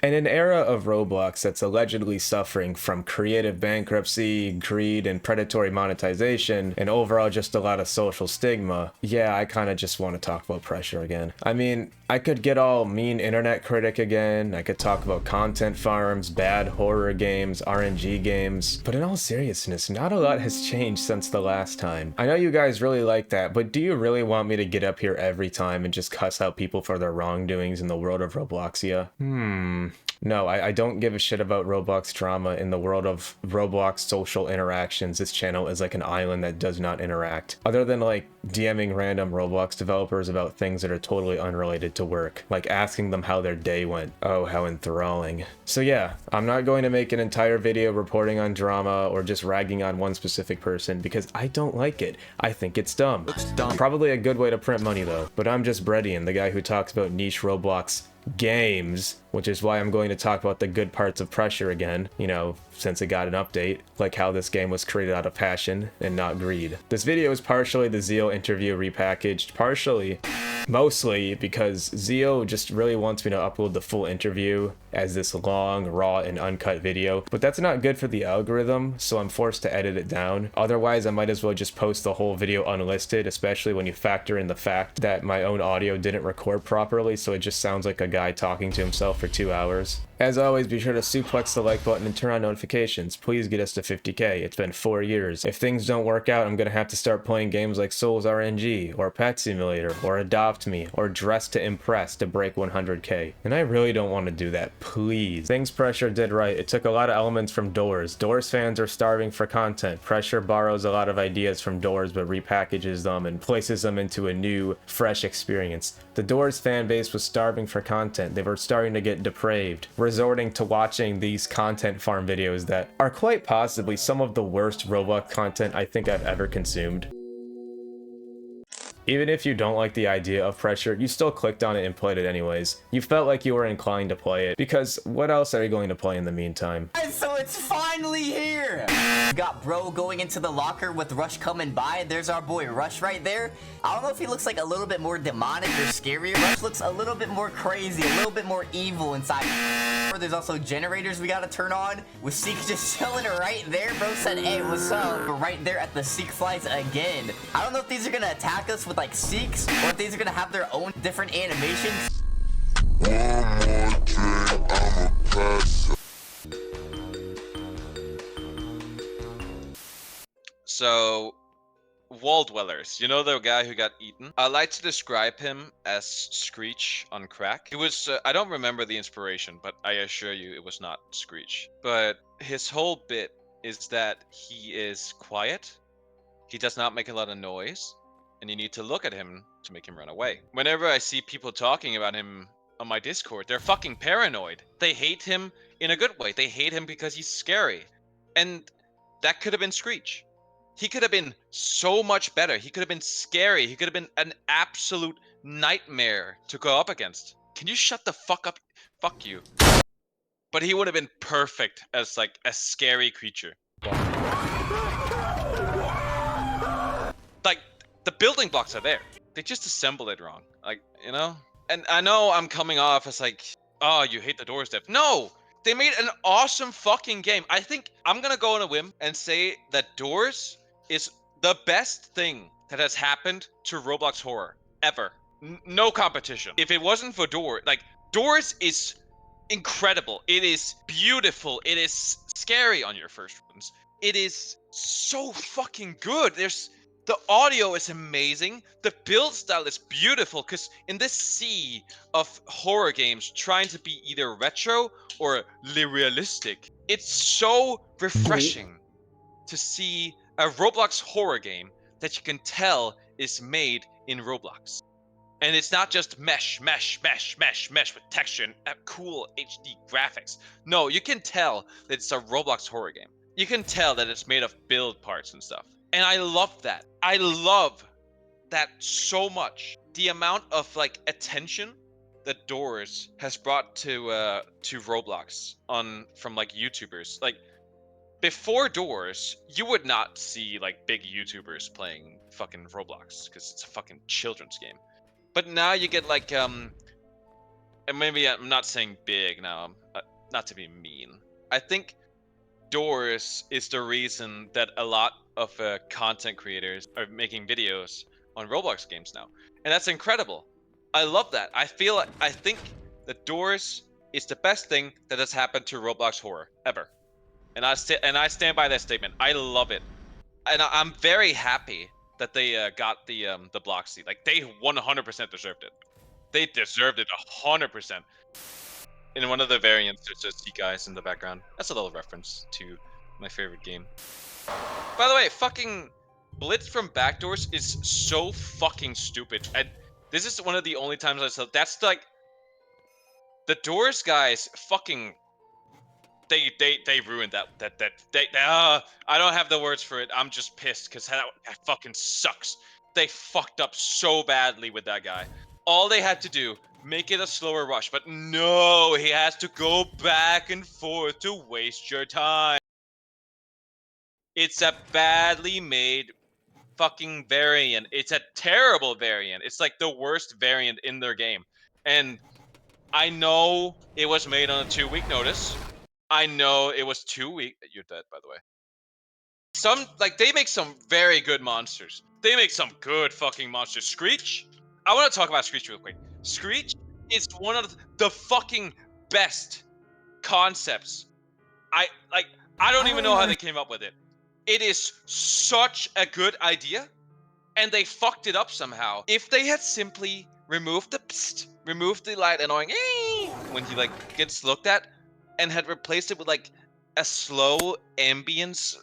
In an era of Roblox that's allegedly suffering from creative bankruptcy, greed, and predatory monetization, and overall just a lot of social stigma, yeah, I kind of just want to talk about pressure again. I mean, I could get all mean internet critic again, I could talk about content farms, bad horror games, RNG games, but in all seriousness, not a lot has changed since the last time. I know you guys really like that, but do you really want me to get up here every time and just cuss out people for their wrongdoings in the world of Robloxia? No, I don't give a shit about Roblox drama in the world of Roblox social interactions. This channel is like an island that does not interact. Other than like DMing random Roblox developers about things that are totally unrelated to work, like asking them how their day went. Oh, how enthralling. So yeah, I'm not going to make an entire video reporting on drama or just ragging on one specific person because I don't like it. I think it's dumb. Probably a good way to print money though, but I'm just Breadian, the guy who talks about niche Roblox games, which is why I'm going to talk about the good parts of Pressure again, you know, since it got an update, like how this game was created out of passion and not greed. This video is partially the Zeal interview repackaged, mostly because Zeal just really wants me to upload the full interview as this long, raw, and uncut video, but that's not good for the algorithm, so I'm forced to edit it down. Otherwise, I might as well just post the whole video unlisted, especially when you factor in the fact that my own audio didn't record properly, so it just sounds like a guy talking to himself for 2 hours. As always, be sure to suplex the like button and turn on notifications. Please get us to 50k. It's been 4 years. If things don't work out, I'm gonna have to start playing games like Souls RNG, or Pet Simulator, or Adopt Me, or Dress to Impress to break 100k. And I really don't want to do that, please. Things Pressure did right. It took a lot of elements from Doors. Doors fans are starving for content. Pressure borrows a lot of ideas from Doors but repackages them and places them into a new, fresh experience. The Doors fan base was starving for content. They were starting to get depraved, resorting to watching these content farm videos that are quite possibly some of the worst Roblox content I think I've ever consumed. Even if you don't like the idea of Pressure, you still clicked on it and played it anyways. You felt like you were inclined to play it, because what else are you going to play in the meantime? And so it's finally here! We got bro going into the locker with Rush coming by. There's our boy Rush right there. I don't know if he looks like a little bit more demonic or scarier. Rush looks a little bit more crazy, a little bit more evil inside. There's also generators we gotta turn on. With Seek just chilling right there. Bro said, hey, what's up? We're right there at the Seek flights again. I don't know if these are gonna attack us with like Seeks, or if these are gonna have their own different animations. So, wall dwellers, you know the guy who got eaten? I like to describe him as Screech on crack. It was, I don't remember the inspiration, but I assure you it was not Screech. But his whole bit is that he is quiet, he does not make a lot of noise, and you need to look at him to make him run away. Whenever I see people talking about him on my Discord, they're fucking paranoid. They hate him in a good way. They hate him because he's scary. And that could have been Screech. He could have been so much better. He could have been scary. He could have been an absolute nightmare to go up against. Can you shut the fuck up? Fuck you. But he would have been perfect as like a scary creature. Like, the building blocks are there. They just assembled it wrong. Like, you know? And I know I'm coming off as like, oh, you hate the Doors dev. No! They made an awesome fucking game. I think I'm gonna go on a whim and say that Doors is the best thing that has happened to Roblox horror ever. No competition. If it wasn't for Doors is incredible. It is beautiful. It is scary on your first runs. It is so fucking good. The audio is amazing. The build style is beautiful because in this sea of horror games trying to be either retro or realistic, it's so refreshing to see a Roblox horror game that you can tell is made in Roblox. And it's not just mesh with texture and cool HD graphics. No, you can tell that it's a Roblox horror game. You can tell that it's made of build parts and stuff. And I love that. I love that so much. The amount of like attention that Doors has brought to Roblox from like YouTubers. Like before Doors, you would not see like big YouTubers playing fucking Roblox because it's a fucking children's game. But now you get like and maybe I'm not saying big now. not to be mean, I think Doors is the reason that a lot of content creators are making videos on Roblox games now, and that's incredible. I love that. I think that Doors is the best thing that has happened to Roblox horror ever, and I stand by that statement. I love it, and I'm very happy that they got the block seat. Like they 100% deserved it. They deserved it 100%. In one of the variants, there's just you guys in the background. That's a little reference to my favorite game. By the way, fucking Blitz from backdoors is so fucking stupid. And this is one of the only times I said that's like the doors guys fucking they ruined I don't have the words for it. I'm just pissed because that fucking sucks. They fucked up so badly with that guy. All they had to do, make it a slower rush, but no, he has to go back and forth to waste your time. It's a badly made fucking variant. It's a terrible variant. It's like the worst variant in their game. And I know it was made on a 2-week notice. I know it was 2 week. You're dead, by the way. They make some very good monsters. They make some good fucking monsters. Screech. I want to talk about Screech real quick. Screech is one of the fucking best concepts. I like. I don't even know how they came up with it. It is such a good idea, and they fucked it up somehow. If they had simply removed removed the light annoying when he like gets looked at, and had replaced it with like a slow ambience,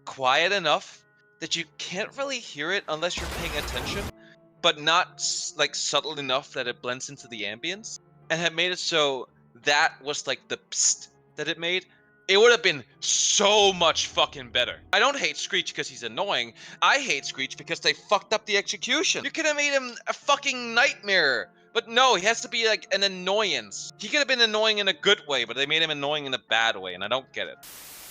quiet enough that you can't really hear it unless you're paying attention, but not like subtle enough that it blends into the ambience, and had made it so that was like the psst that it made, it would have been so much fucking better. I don't hate Screech because he's annoying. I hate Screech because they fucked up the execution. You could have made him a fucking nightmare. But no, he has to be like an annoyance. He could have been annoying in a good way, but they made him annoying in a bad way, and I don't get it.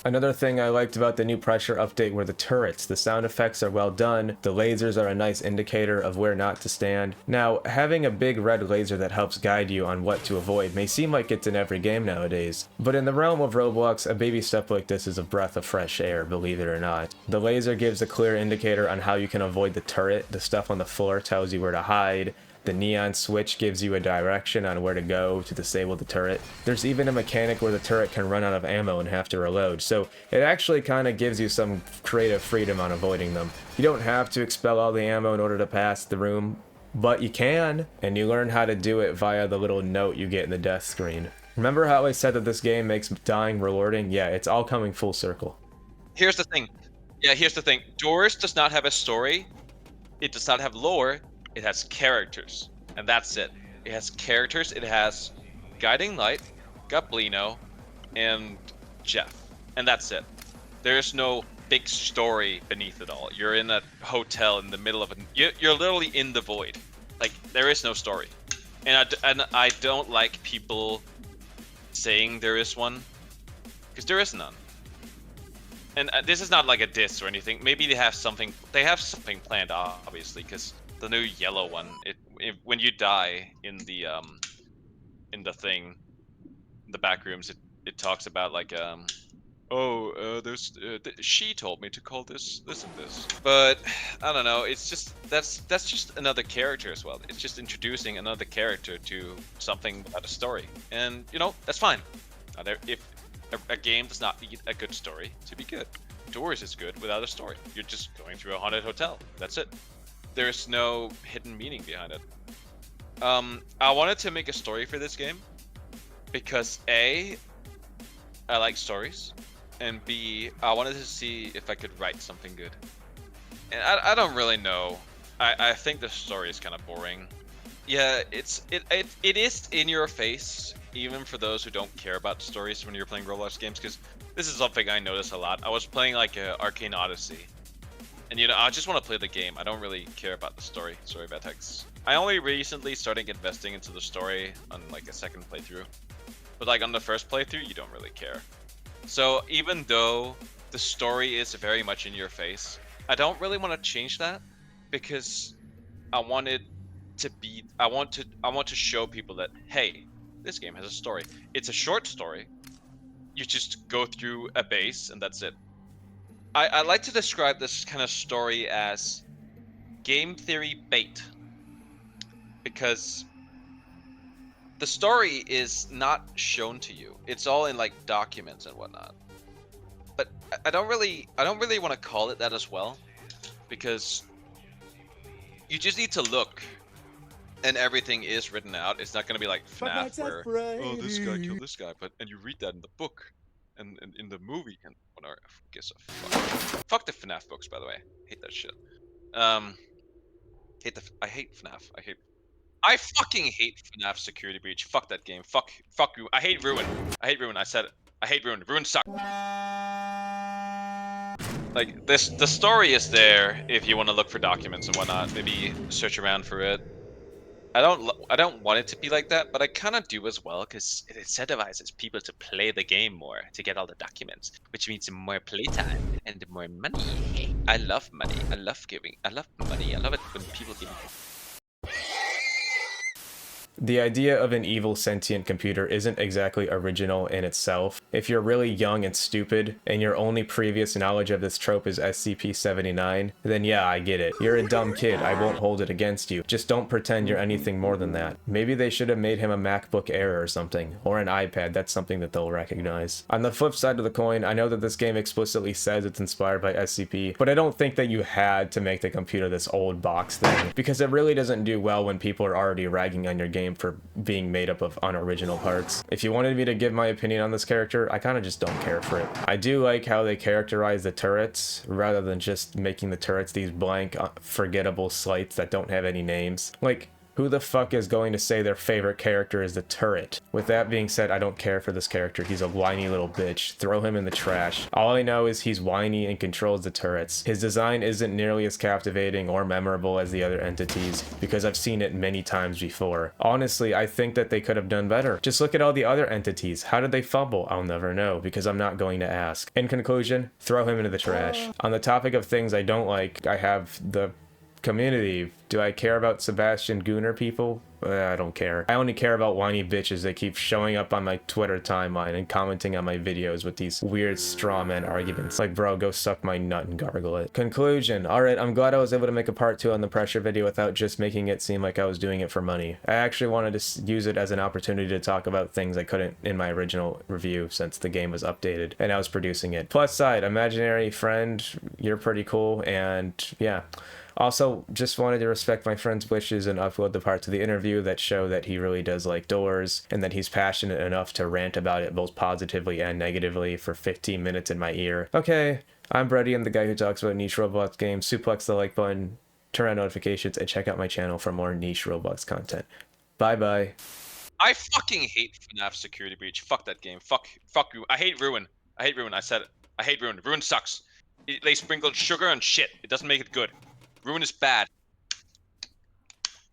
Another thing I liked about the new pressure update were the turrets. The sound effects are well done, the lasers are a nice indicator of where not to stand. Now, having a big red laser that helps guide you on what to avoid may seem like it's in every game nowadays, but in the realm of Roblox, a baby step like this is a breath of fresh air, believe it or not. The laser gives a clear indicator on how you can avoid the turret, the stuff on the floor tells you where to hide, the neon switch gives you a direction on where to go to disable the turret. There's even a mechanic where the turret can run out of ammo and have to reload, so it actually kind of gives you some creative freedom on avoiding them. You don't have to expel all the ammo in order to pass the room, but you can, and you learn how to do it via the little note you get in the death screen. Remember how I said that this game makes dying rewarding? Yeah, it's all coming full circle. Here's the thing. Yeah, here's the thing. Doors does not have a story. It does not have lore. It has characters, and that's it. It has characters. It has Guiding Light, Gablino, and Jeff, and that's it. There's no big story beneath it all. You're in a hotel in the middle of it. You're literally in the void. Like there is no story, and I don't like people saying there is one, because there is none. And this is not like a diss or anything. Maybe they have something. They have something planned, obviously, because the new yellow one, when you die in the thing, the back rooms, it talks about like she told me to call this and this. But I don't know. It's just that's just another character as well. It's just introducing another character to something without a story, and you know that's fine. If a game does not need a good story to be good, Doors is good without a story. You're just going through a haunted hotel. That's it. There's no hidden meaning behind it. I wanted to make a story for this game because A, I like stories, and B, I wanted to see if I could write something good. And I don't really know. I think the story is kind of boring. Yeah, it is in your face, even for those who don't care about stories when you're playing Roblox games, because this is something I notice a lot. I was playing like Arcane Odyssey, and you know, I just want to play the game. I don't really care about the story text. I only recently started investing into the story on like a second playthrough, but like on the first playthrough, you don't really care. So even though the story is very much in your face, I don't really want to change that because I want to show people that hey, this game has a story. It's a short story, you just go through a base and that's it. I like to describe this kind of story as game theory bait, because the story is not shown to you. It's all in like documents and whatnot. But I don't really want to call it that as well, because you just need to look and everything is written out. It's not going to be like FNAF where, oh, this guy killed this guy, but and you read that in the book and in the movie and whatever. I guess fuck the FNAF books, by the way. Hate that shit. Um, I hate FNAF. I fucking hate FNAF Security Breach. Fuck that game. Fuck you. I hate Ruin. I said it. I hate Ruin. Ruin sucks. Like this, the story is there if you want to look for documents and whatnot. Maybe search around for it. I don't want it to be like that, but I kind of do as well, because it incentivizes people to play the game more to get all the documents, which means more playtime and more money. I love money. I love giving. I love money. I love it when people give me. The idea of an evil sentient computer isn't exactly original in itself. If you're really young and stupid, and your only previous knowledge of this trope is SCP-79, then yeah, I get it. You're a dumb kid, I won't hold it against you. Just don't pretend you're anything more than that. Maybe they should have made him a MacBook Air or something, or an iPad. That's something that they'll recognize. On the flip side of the coin, I know that this game explicitly says it's inspired by SCP, but I don't think that you had to make the computer this old box thing, because it really doesn't do well when people are already ragging on your game for being made up of unoriginal parts. If you wanted me to give my opinion on this character, I kind of just don't care for it. I do like how they characterize the turrets, rather than just making the turrets these blank, forgettable slights that don't have any names. Like, who the fuck is going to say their favorite character is the turret? With that being said, I don't care for this character. He's a whiny little bitch. Throw him in the trash. All I know is he's whiny and controls the turrets. His design isn't nearly as captivating or memorable as the other entities, because I've seen it many times before. Honestly, I think that they could have done better. Just look at all the other entities. How did they fumble? I'll never know, because I'm not going to ask. In conclusion, throw him into the trash. On the topic of things I don't like, I have the community. Do I care about Sebastian Gunner people? I don't care. I only care about whiny bitches that keep showing up on my Twitter timeline and commenting on my videos with these weird straw man arguments. Like, bro, go suck my nut and gargle it. Conclusion. Alright, I'm glad I was able to make a part 2 on the pressure video without just making it seem like I was doing it for money. I actually wanted to use it as an opportunity to talk about things I couldn't in my original review since the game was updated and I was producing it. Plus side, imaginary friend, you're pretty cool, and yeah. Also, just wanted to respect my friend's wishes and upload the parts of the interview that show that he really does like doors, and that he's passionate enough to rant about it both positively and negatively for 15 minutes in my ear. Okay, I'm Breadian, the guy who talks about niche Roblox games. Suplex the like button, turn on notifications, and check out my channel for more niche Roblox content. Bye bye. I fucking hate FNAF Security Breach. Fuck that game. Fuck you. I hate Ruin. I said it. I hate Ruin. Ruin sucks. They sprinkled sugar on shit. It doesn't make it good. Ruin is bad.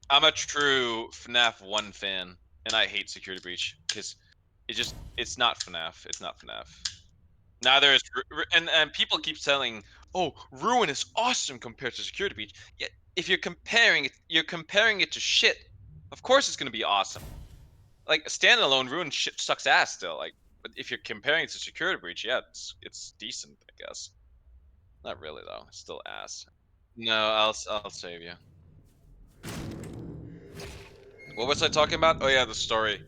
I'm a true FNAF 1 fan, and I hate Security Breach, because it's not FNAF. It's not FNAF. Neither is, and people keep saying, oh, Ruin is awesome compared to Security Breach. Yet, if you're comparing it to shit. Of course it's gonna be awesome. Like, standalone Ruin shit sucks ass still. Like, but if you're comparing it to Security Breach, yeah, it's decent, I guess. Not really though. It's still ass. No, I'll save you. What was I talking about? Oh yeah, the story.